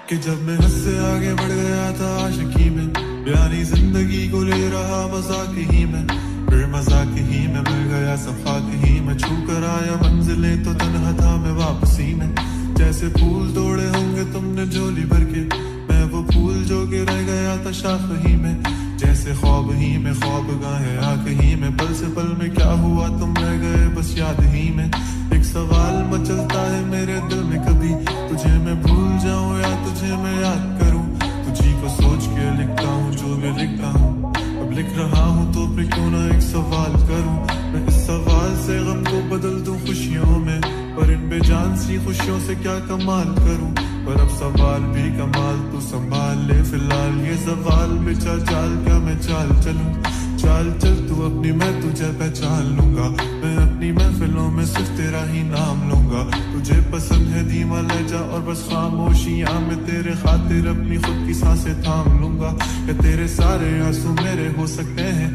कि जब मैं हद से आगे बढ़ गया था आशिकी में, प्यारी जिंदगी को ले रहा मजाक ही में, फिर मजाक ही में मिल गया सफाक ही में, छू कर आया मंजिलें तो तन्हा था मैं वापसी में। जैसे फूल तोड़े होंगे तुमने झोली भर के, मैं वो फूल जो कि रह गया था शाख ही में। जैसे ख्वाब ही में ख्वाब गाहे आंख ही में, पल से पल में क्या हुआ तुम रह गए बस याद ही में। एक सवाल मचलता है मेरे दिल में, कभी तुझे मैं भूल जाऊं या तुझे मैं याद करूं। तुझी को सोच के लिखता हूँ जो भी लिखता हूँ, अब लिख रहा हूँ तो फिर क्यों ना एक सवाल करूं। मैं इस सवाल से गम को बदल दूं खुशियों में, पर इन बेजान सी खुशियों से क्या कमाल करूं। पर अब सवाल भी कमाल तू संभाल ले फिलहाल, ये सवाल बेचा चाल क्या मैं चाल चलूं। चाल चल तू अपनी, मैं तुझे पहचान लूंगा, मैं अपनी महफिलों में सिर्फ तेरा ही नाम लूंगा। तुझे पसंद है धीमा लहजा और बस खामोशियां, मैं तेरे खातिर अपनी खुद की सांसें थाम लूंगा। क्या तेरे सारे आंसू मेरे हो सकते हैं,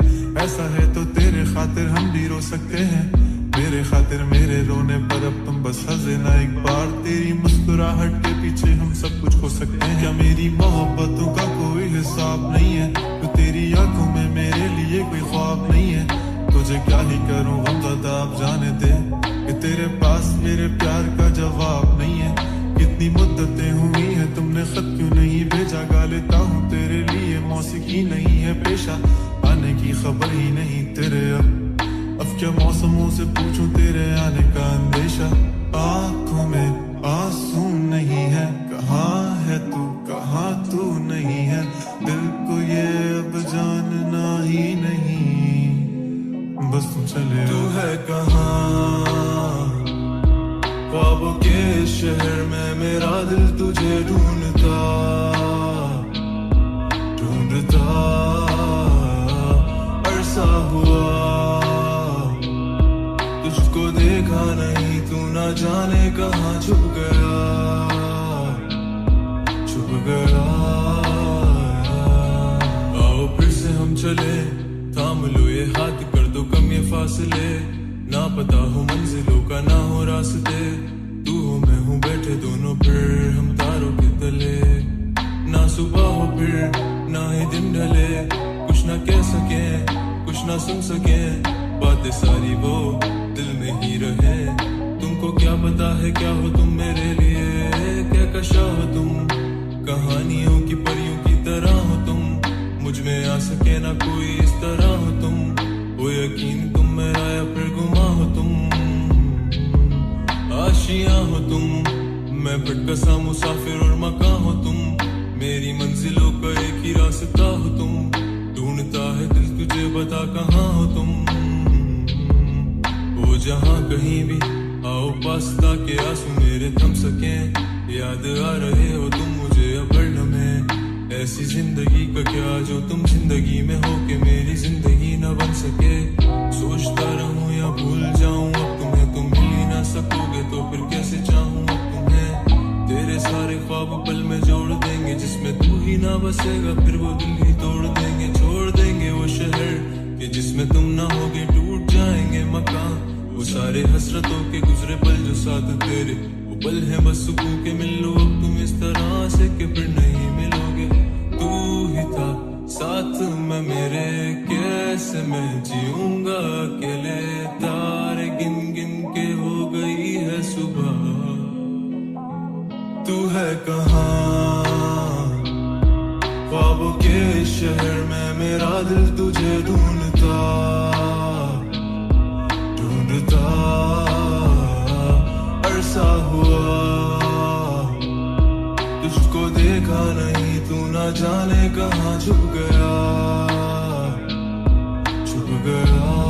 ऐसा है तो तेरे खातिर हम भी रो सकते हैं। मेरे खातिर मेरे रोने पर अब तुम बस हंसे ना एक बार, तेरी मुस्कुराहट के पीछे हम सब कुछ खो सकते हैं। क्या मेरी मोहब्बतों का कोई हिसाब नहीं है, तो तेरी आंखों में मेरे लिए कोई ख्वाब नहीं है। तुझे क्या ही करूं गमज़दा अब जाने दे, कि तेरे पास मेरे प्यार का जवाब नहीं है। कितनी मुद्दतें हुई हैं तुमने खत क्यों नहीं भेजा, गा लेता हूँ तेरे लिए मौसीकी नहीं है पेशा, आने की खबर ही नहीं तेरे। अब क्या मौसमों से पूछूं तेरे आने का अंदेशा, आंखों में आंसू नहीं है, कहाँ है तू कहाँ तू नहीं है। दिल को ये अब जानना ही नहीं, बस तुम चले तू है कहाँ। ख्वाबों के शहर में मेरा दिल तुझे ढूंढता ढूंढता अरसा हुआ, तुझको देखा नहीं तू ना जाने कहाँ छुप गया छुप गया। आओ फिर से हम चले, थाम लो ये हाथ, कर दो कम ये फासले, ना पता हो मंजिलों का ना हो रास्ते। तू हो मैं हूँ बैठे दोनों फिर हम तारों के तले, ना सुबह हो फिर ना ही दिन ढले, कुछ ना कह सके कुछ ना सुन सके, बातें सारी वो दिल में ही रहे। तुमको क्या पता है क्या हो तुम मेरे लिए, क्या कशा हो तुम, कहानियों की परियों की तरह हो तुम, मुझ में आ सके ना कोई इस तरह हो तुम। वो यकीन तुम मेरा या फिर गुमा हो तुम, आशियां हो तुम, मैं भटका सा मुसाफिर और मकां हो तुम, मेरी मंजिलों का एक ही रास्ता हो तुम। ढूंढता है दिल तुझे बता कहाँ हो तुम, वो जहाँ कहीं भी आओ पास ताकि आंसू मेरे थम सके। याद आ रहे हो तुम मुझे अब हर लम्हे, ऐसी जिंदगी का क्या जो तुम जिंदगी में हो के मेरी जिंदगी न बन सके। सोचता रहूं या भूल जाऊं अब तुम्हें, तुम मिल ही ना सकोगे तो फिर कैसे चाहूं अब तुम्हें। तेरे सारे ख्वाब पल में जोड़ देंगे, जिसमें तू ही ना बसेगा फिर वो दिल ही तोड़ देंगे। छोड़ देंगे वो शहर कि जिसमें तुम ना होगे, टूट जाएंगे मकान वो सारे हसरतों के गुजरे पल जो साथ तेरे, वो पल है बस सुकून के मिल लो अब तुम इस तरह से कि फिर नहीं मिलोगे। तू ही था साथ में मेरे, कैसे मैं जीऊंगा अकेले, तारे गिन गिन के हो गई है सुबह। तू है कहाँ ख्वाबों के शहर में मेरा दिल तुझे ढूंढता ढूंढता अरसा हुआ, तुझको देखा नहीं तू ना जाने कहाँ छुप गया छुप गया।